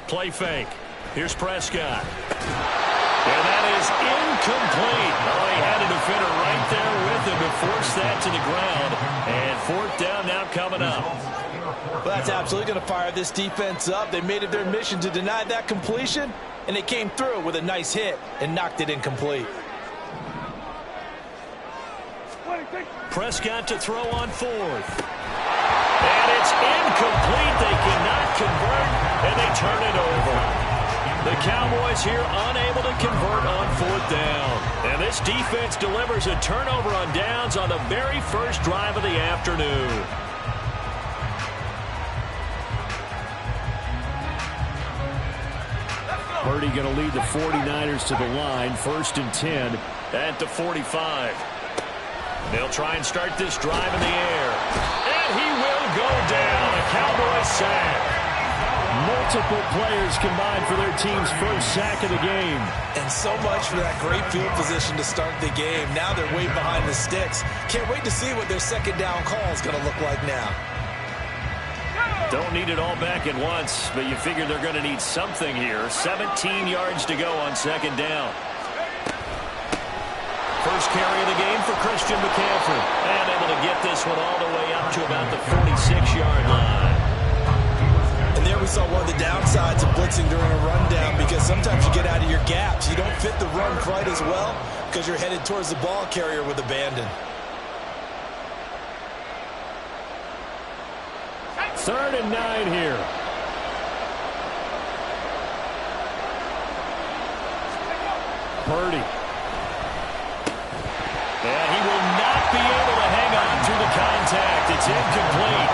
Play fake. Here's Prescott. And that is incomplete. Oh, he had a defender right there with him to force that to the ground. And fourth down now coming up. Well, that's absolutely going to fire this defense up. They made it their mission to deny that completion, and they came through with a nice hit and knocked it incomplete. Prescott to throw on fourth. And it's incomplete. They cannot convert, and they turn it over. The Cowboys here unable to convert on fourth down. And this defense delivers a turnover on downs on the very first drive of the afternoon. Purdy going to lead the 49ers to the line. 1st and 10 at the 45. They'll try and start this drive in the air. And he will go down. A Cowboys sack. Multiple players combined for their team's first sack of the game. And so much for that great field position to start the game. Now they're way behind the sticks. Can't wait to see what their second down call is going to look like now. Don't need it all back at once, but you figure they're going to need something here. 17 yards to go on second down. First carry of the game for Christian McCaffrey. And able to get this one all the way up to about the 46-yard line. And there we saw one of the downsides of blitzing during a rundown, because sometimes you get out of your gaps. You don't fit the run quite as well because you're headed towards the ball carrier with abandon. 3rd and 9 here. Purdy. And he will not be able to hang on through the contact. It's incomplete.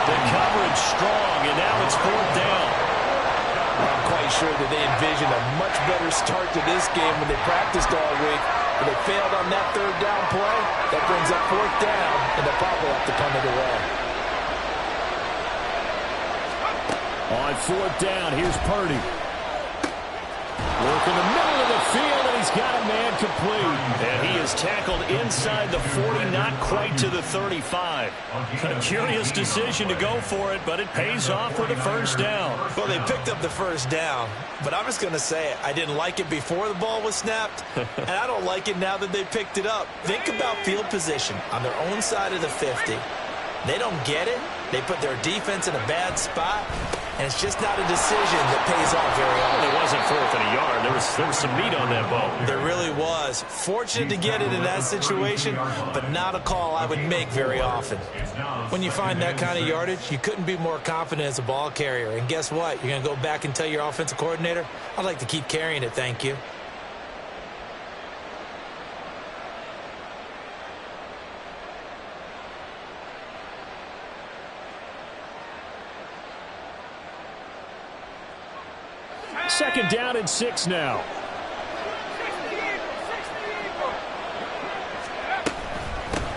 The coverage strong, and now it's 4th down. I'm quite sure that they envisioned a much better start to this game when they practiced all week. But they failed on that 3rd down play. That brings up 4th down, and they'll probably have to punt it away. On 4th down, here's Purdy. Work in the middle of the field, and he's got a man complete. And he is tackled inside the 40, not quite to the 35. A curious decision to go for it, but it pays off with a first down. Well, they picked up the first down, but I'm just going to say it. I didn't like it before the ball was snapped, and I don't like it now that they picked it up. Think about field position on their own side of the 50. They don't get it. They put their defense in a bad spot, and it's just not a decision that pays off very often. It wasn't 4th and a yard. There was some meat on that ball. There really was. Fortunate to get it in that situation, but not a call I would make very often. When you find that kind of yardage, you couldn't be more confident as a ball carrier. And guess what? You're going to go back and tell your offensive coordinator, I'd like to keep carrying it, thank you. Second down and 6 now.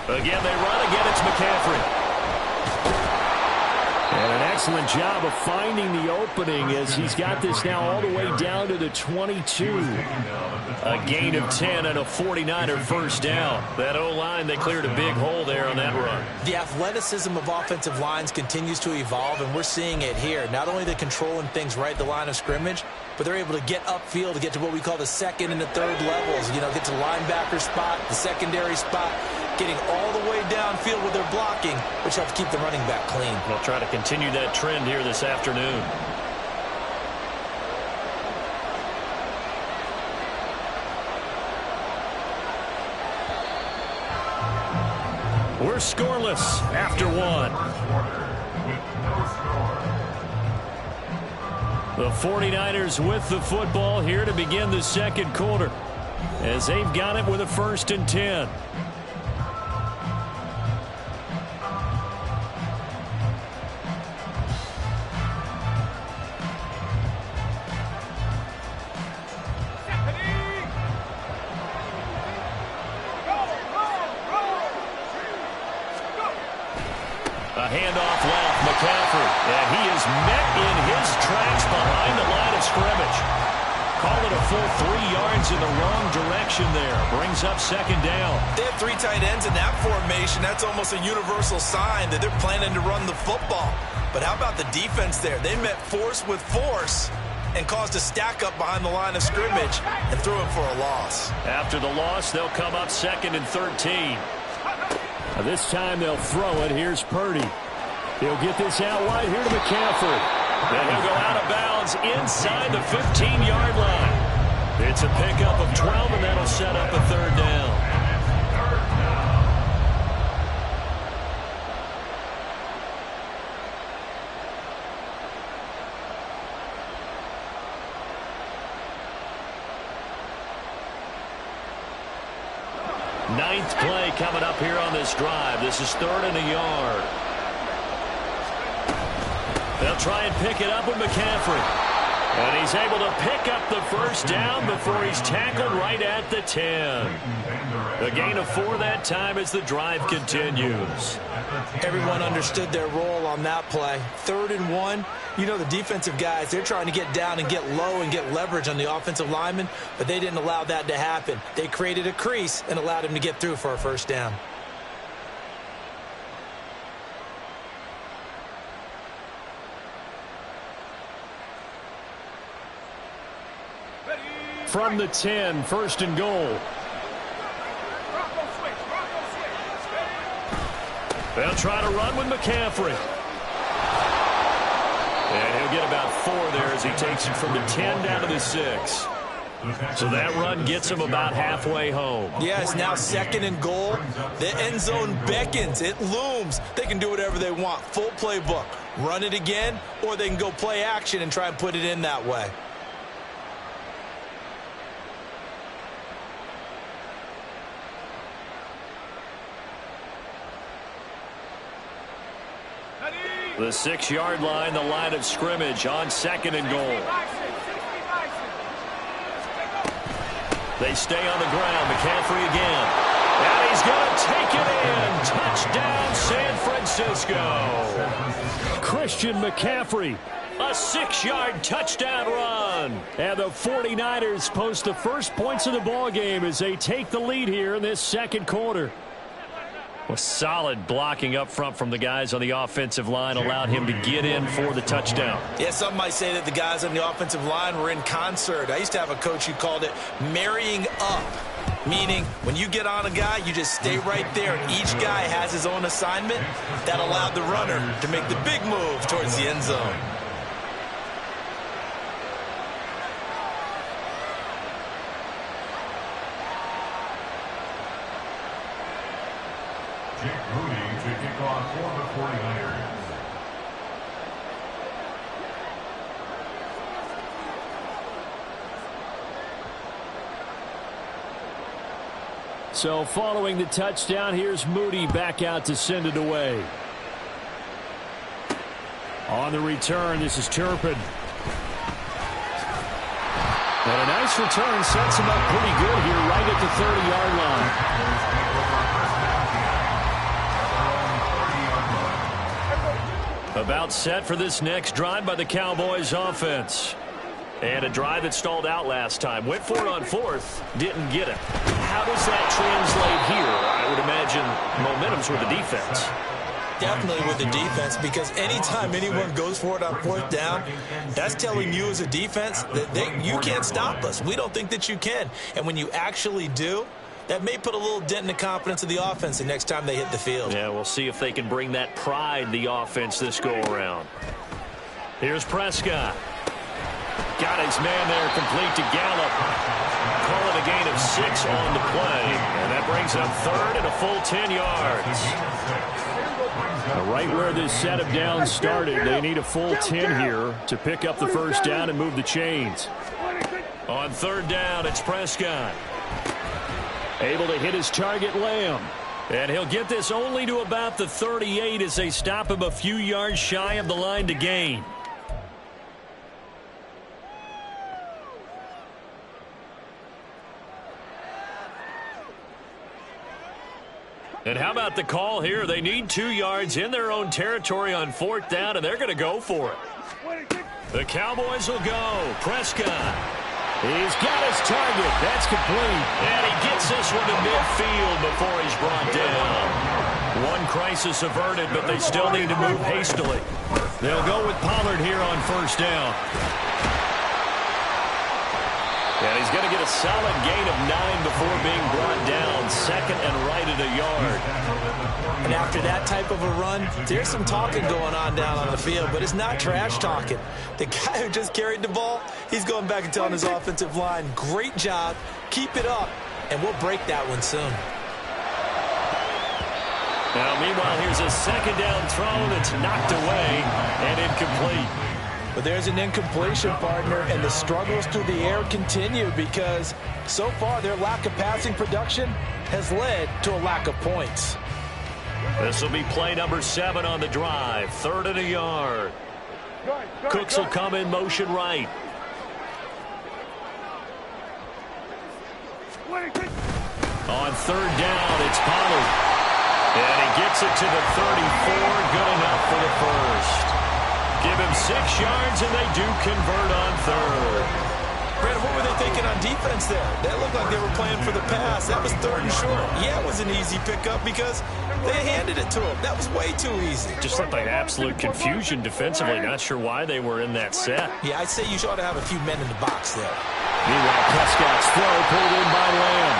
Again, they run. Again, it's McCaffrey. And an excellent job of finding the opening as he's got this now all the way down to the 22. A gain of 10 and a 49er first down. That O-line, they cleared a big hole there on that run. The athleticism of offensive lines continues to evolve, and we're seeing it here. Not only are they controlling things right at the line of scrimmage, but they're able to get upfield to get to what we call the 2nd and the 3rd levels. You know, get to the linebacker spot, the secondary spot, getting all the way downfield with their blocking, which helps keep the running back clean. They'll try to continue that trend here this afternoon. We're scoreless after 1. The 49ers with the football here to begin the second quarter, as they've got it with a 1st and 10. A handoff left, McCaffrey, and he is met in his tracks behind the line of scrimmage. Call it a full 3 yards in the wrong direction there. Brings up second down. They have 3 tight ends in that formation. That's almost a universal sign that they're planning to run the football. But how about the defense there? They met force with force and caused a stack up behind the line of scrimmage and threw him for a loss. After the loss, they'll come up 2nd and 13. This time they'll throw it. Here's Purdy. He'll get this out wide here to McCaffrey. And he'll go out of bounds inside the 15-yard line. It's a pickup of 12, and that'll set up a 3rd down. Ninth play coming up here on this drive. This is 3rd and a yard. They'll try and pick it up with McCaffrey. And he's able to pick up the 1st down before he's tackled right at the 10. A gain of 4 that time as the drive continues. Everyone understood their role on that play. 3rd and 1. You know, the defensive guys, they're trying to get down and get low and get leverage on the offensive lineman, but they didn't allow that to happen. They created a crease and allowed him to get through for a 1st down. From the 10, 1st and goal. They'll try to run with McCaffrey. And he'll get about 4 there as he takes it from the 10 down to the 6. So that run gets him about halfway home. Yeah, it's now 2nd and goal. The end zone beckons. It looms. They can do whatever they want. Full playbook. Run it again, or they can go play action and try and put it in that way. The 6-yard line, the line of scrimmage on 2nd and goal. They stay on the ground. McCaffrey again. And he's going to take it in. Touchdown, San Francisco. Christian McCaffrey. A 6-yard touchdown run. And the 49ers post the first points of the ballgame as they take the lead here in this 2nd quarter. Well, solid blocking up front from the guys on the offensive line allowed him to get in for the touchdown. Yeah, some might say that the guys on the offensive line were in concert. I used to have a coach who called it marrying up, meaning when you get on a guy, you just stay right there, and each guy has his own assignment. That allowed the runner to make the big move towards the end zone. Jake Moody to kick off for the 49ers. So following the touchdown, here's Moody back out to send it away. On the return, this is Turpin. And a nice return sets him up pretty good here right at the 30-yard line. About set for this next drive by the Cowboys offense. And a drive that stalled out last time. Went for it on 4th. Didn't get it. How does that translate here? I would imagine momentum's with the defense. Definitely with the defense, because anytime anyone goes for it on 4th down, that's telling you as a defense that you can't stop us. We don't think that you can. And when you actually do, that may put a little dent in the confidence of the offense the next time they hit the field. Yeah, we'll see if they can bring that pride, the offense, this go-around. Here's Prescott. Got his man there, complete to Gallup. Call it a gain of 6 on the play. And that brings up 3rd and a full 10 yards. Right where this set of downs started, they need a full 10 here to pick up the 1st down and move the chains. On 3rd down, it's Prescott. Able to hit his target, Lamb. And he'll get this only to about the 38 as they stop him a few yards shy of the line to gain. And how about the call here? They need 2 yards in their own territory on 4th down, and they're going to go for it. The Cowboys will go. Prescott. He's got his target. That's complete. And he gets this one to midfield before he's brought down. One crisis averted, but they still need to move hastily. They'll go with Pollard here on first down. And he's going to get a solid gain of 9 before being brought down. Second and right at a yard. And after that type of a run, there's some talking going on down on the field, but it's not trash talking. The guy who just carried the ball, he's going back and telling his offensive line, great job, keep it up, and we'll break that one soon. Now, meanwhile, here's a second down throw that's knocked away and incomplete. But there's an incompletion, partner, and the struggles through the air continue because so far their lack of passing production has led to a lack of points. This will be play number 7 on the drive. 3rd and a yard. Cooks will come in motion right. On 3rd down, it's Pollard. And he gets it to the 34. Good enough for the first. Give him 6 yards, and they do convert on 3rd. Brandon, what were they thinking on defense there? That looked like they were playing for the pass. That was 3rd and short. Yeah, it was an easy pickup because they handed it to him. That was way too easy. Just looked like absolute confusion defensively. Not sure why they were in that set. Yeah, I'd say you ought to have a few men in the box there. Meanwhile, Prescott's throw pulled in by Lamb.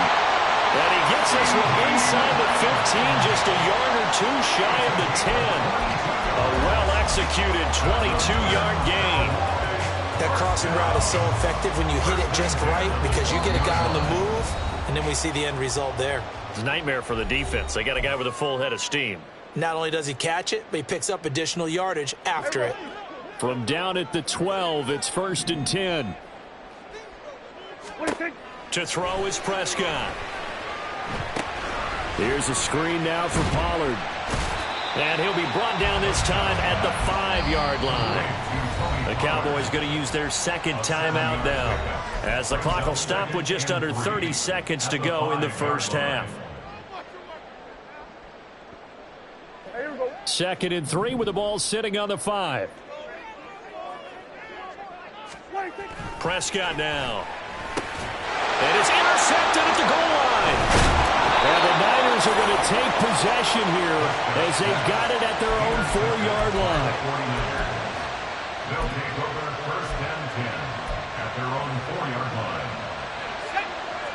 And he gets this one inside the 15, just a yard or 2 shy of the 10. A well-executed 22-yard gain. That crossing route is so effective when you hit it just right because you get a guy on the move, and then we see the end result there. It's a nightmare for the defense. They got a guy with a full head of steam. Not only does he catch it, but he picks up additional yardage after it. From down at the 12, it's 1st and 10. To throw is Prescott. Here's a screen now for Pollard. And he'll be brought down this time at the 5-yard line. The Cowboys going to use their second timeout now, as the clock will stop with just under 30 seconds to go in the first half. 2nd and 3 with the ball sitting on the 5. Prescott now. And it's intercepted at the goal line. And the Niners are going to take possession here as they've got it at their own 4-yard line. They'll take over 1st and 10 at their own 4-yard line.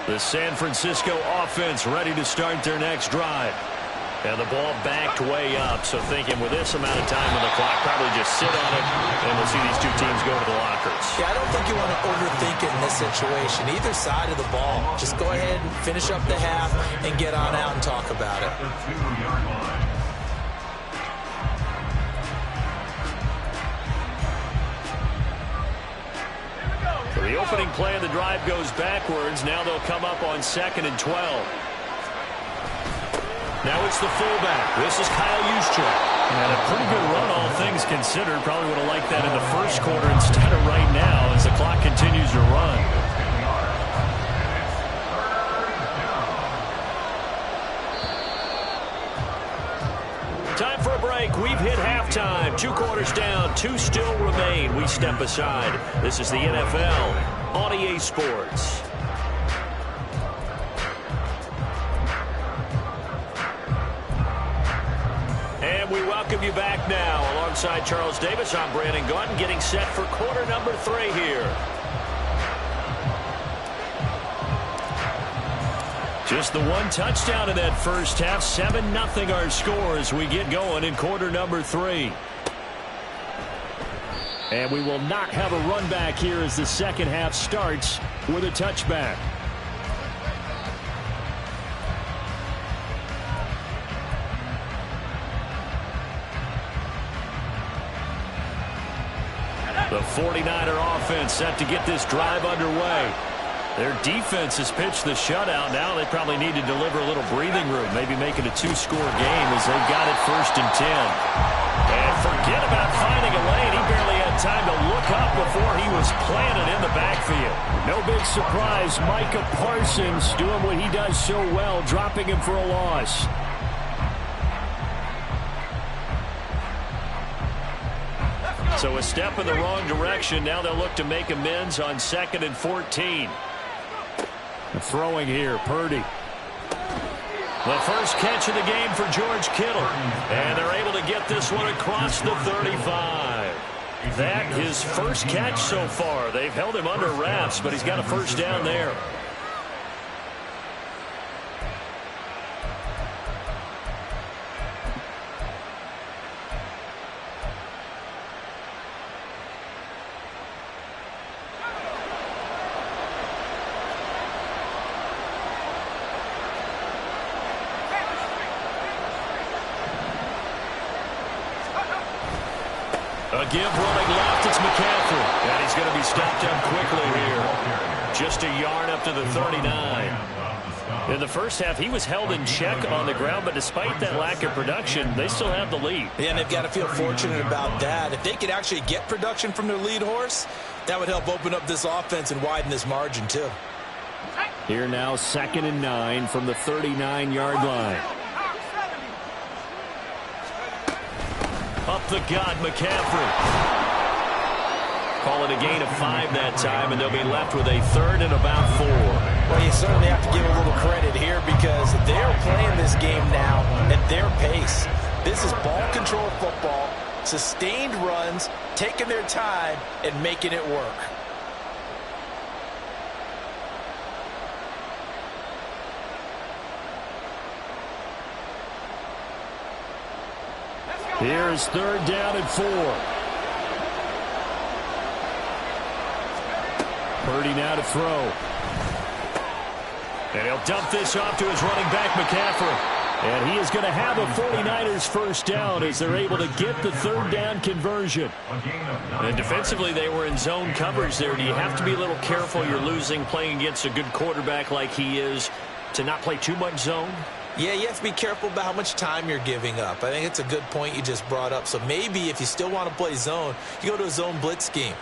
The San Francisco offense ready to start their next drive. And the ball backed way up, so thinking with this amount of time on the clock, probably just sit on it, and we'll see these two teams go to the lockers. Yeah, I don't think you want to overthink it in this situation. Either side of the ball. Just go ahead and finish up the half and get on out and talk about it. The 2-yard line. So the opening play of the drive goes backwards. Now they'll come up on 2nd and 12. Now it's the fullback. This is Kyle Juszczyk. And a pretty good run, all things considered. Probably would have liked that in the first quarter instead of right now as the clock continues to run. Time for a break. We've hit halftime. 2 quarters down. 2 still remain. We step aside. This is the NFL on EA Sports. And we welcome you back now. Alongside Charles Davis, I'm Brandon Gaudin, getting set for quarter number 3 here. Just the 1 touchdown in that first half. 7-0 our score as we get going in quarter number 3. And we will not have a run back here as the second half starts with a touchback. The 49er offense set to get this drive underway. Their defense has pitched the shutout. Now they probably need to deliver a little breathing room, maybe make it a 2-score game as they've got it 1st and 10. And forget about finding a lane. He barely had time to look up before he was planted in the backfield. No big surprise. Micah Parsons doing what he does so well, dropping him for a loss. So a step in the wrong direction. Now they'll look to make amends on 2nd and 14. Throwing here, Purdy. The first catch of the game for George Kittle. And they're able to get this one across the 35. That his first catch so far. They've held him under wraps, but he's got a first down there. A give running left, it's McCaffrey. And he's going to be stopped up quickly here. Just a yard up to the 39. In the first half, he was held in check on the ground, but despite that lack of production, they still have the lead. Yeah, and they've got to feel fortunate about that. If they could actually get production from their lead horse, that would help open up this offense and widen this margin, too. Here now, 2nd and 9 from the 39-yard line. Up the gut, McCaffrey. Call it a gain of 5 that time, and they'll be left with a 3rd and about 4. Well, you certainly have to give a little credit here because they're playing this game now at their pace. This is ball control football, sustained runs, taking their time, and making it work. Here's 3rd down and 4. Purdy now to throw. And he'll dump this off to his running back, McCaffrey. And he is going to have a 49ers first down as they're able to get the 3rd down conversion. And defensively, they were in zone coverage there. Do you have to be a little careful? You're losing playing against a good quarterback like he is to not play too much zone? Yeah, you have to be careful about how much time you're giving up. I think it's a good point you just brought up. So maybe if you still want to play zone, you go to a zone blitz scheme.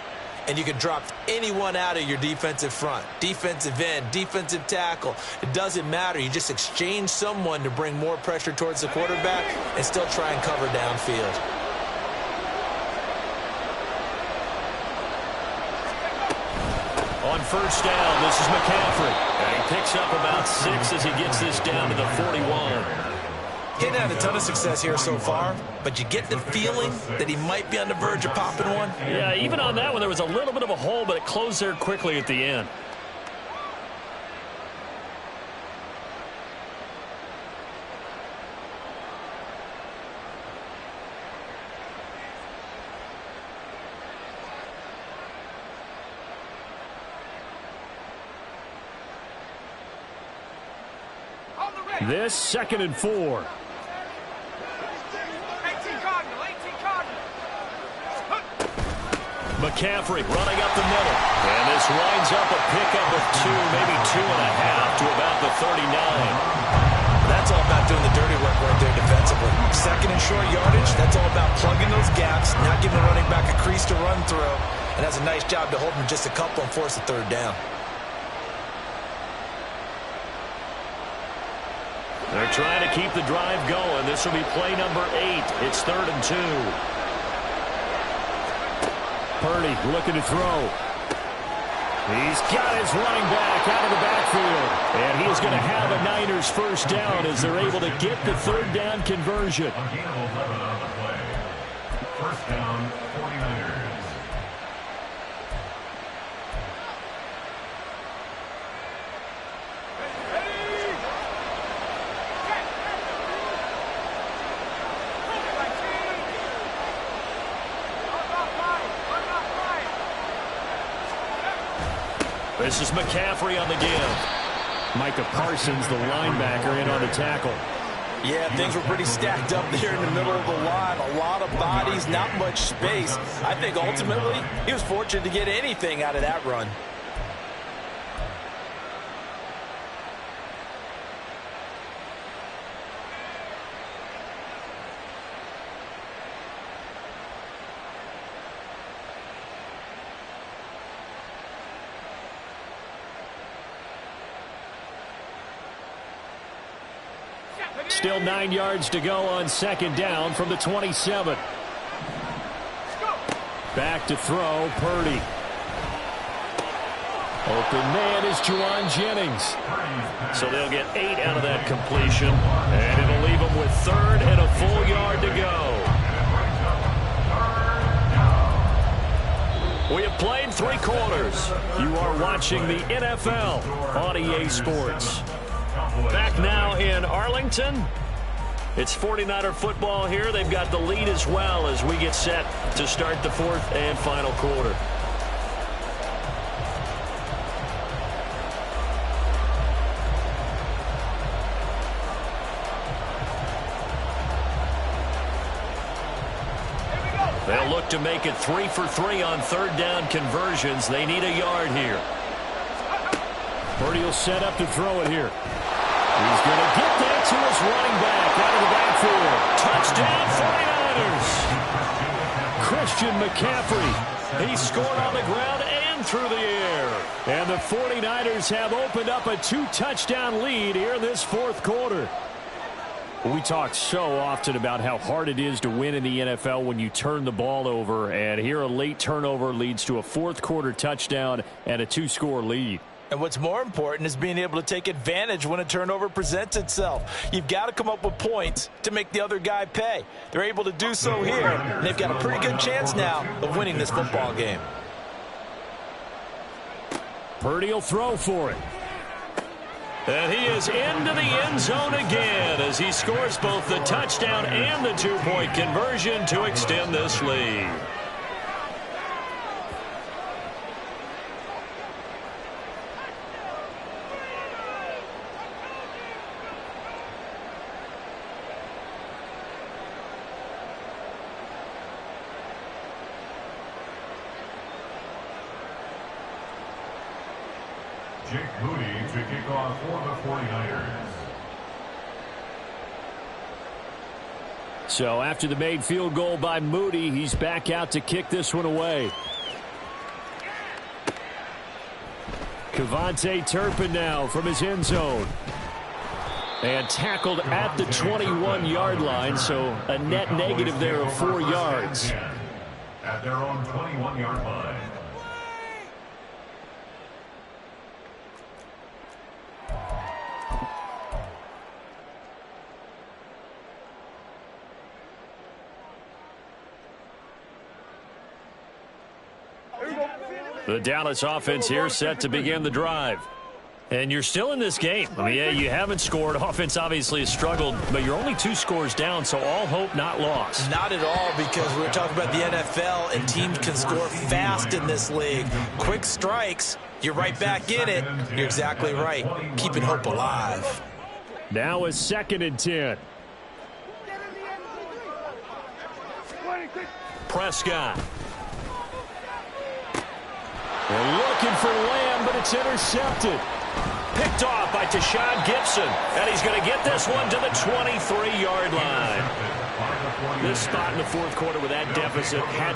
And you can drop anyone out of your defensive front. Defensive end, defensive tackle. It doesn't matter. You just exchange someone to bring more pressure towards the quarterback and still try and cover downfield. On first down, this is McCaffrey. And he picks up about 6 as he gets this down to the 41. He hadn't had a ton of success here so far, but you get the feeling that he might be on the verge of popping one. Yeah, even on that one, there was a little bit of a hole, but it closed there quickly at the end. This 2nd and 4. McCaffrey running up the middle. And this winds up a pickup of 2, maybe 2.5 to about the 39. That's all about doing the dirty work right there defensively. 2nd and short yardage, that's all about plugging those gaps, not giving the running back a crease to run through, and has a nice job to hold him just a couple and force a 3rd down. They're trying to keep the drive going. This will be play number 8. It's 3rd and 2. Purdy looking to throw. He's got his running back out of the backfield. And he is going to have a Niners first down as they're able to get the 3rd down conversion. A gain of 11 on the play. First down, 49ers. This is McCaffrey on the give. Micah Parsons, the linebacker, in on the tackle. Yeah, things were pretty stacked up there in the middle of the line. A lot of bodies, not much space. I think ultimately he was fortunate to get anything out of that run. Still 9 yards to go on 2nd down from the 27. Back to throw, Purdy. Open man is Juwan Jennings. So they'll get 8 out of that completion, and it'll leave them with 3rd and a full yard to go. We have played 3 quarters. You are watching the NFL on EA Sports. Back now in Arlington. It's 49er football here. They've got the lead as well as we get set to start the 4th and final quarter. They'll look to make it 3 for 3 on 3rd down conversions. They need a yard here. Purdy will set up to throw it here. He's going to get that to his running back out of the backfield. Touchdown 49ers. Christian McCaffrey. He scored on the ground and through the air. And the 49ers have opened up a 2-touchdown lead here in this 4th quarter. We talk so often about how hard it is to win in the NFL when you turn the ball over. And here a late turnover leads to a 4th quarter touchdown and a 2-score lead. And what's more important is being able to take advantage when a turnover presents itself. You've got to come up with points to make the other guy pay. They're able to do so here, and they've got a pretty good chance now of winning this football game. Purdy will throw for it. And he is into the end zone again as he scores both the touchdown and the 2-point conversion to extend this lead. Jake Moody to kick off for the 49ers. So after the made field goal by Moody, he's back out to kick this one away. KaVontae Turpin now from his end zone. And tackled at the 21-yard line, so a net negative there of 4 yards. At their own 21-yard line. The Dallas offense here set to begin the drive. And you're still in this game. I mean, yeah, you haven't scored. Offense obviously has struggled, but you're only 2 scores down, so all hope not lost. Not at all, because we're talking about the NFL, and teams can score fast in this league. Quick strikes, you're right back in it. You're exactly right. Keeping hope alive. Now a 2nd and 10. Prescott. They're looking for Lamb, but it's intercepted. Picked off by Tashawn Gibson. And he's going to get this one to the 23-yard line. This spot in the 4th quarter with that deficit had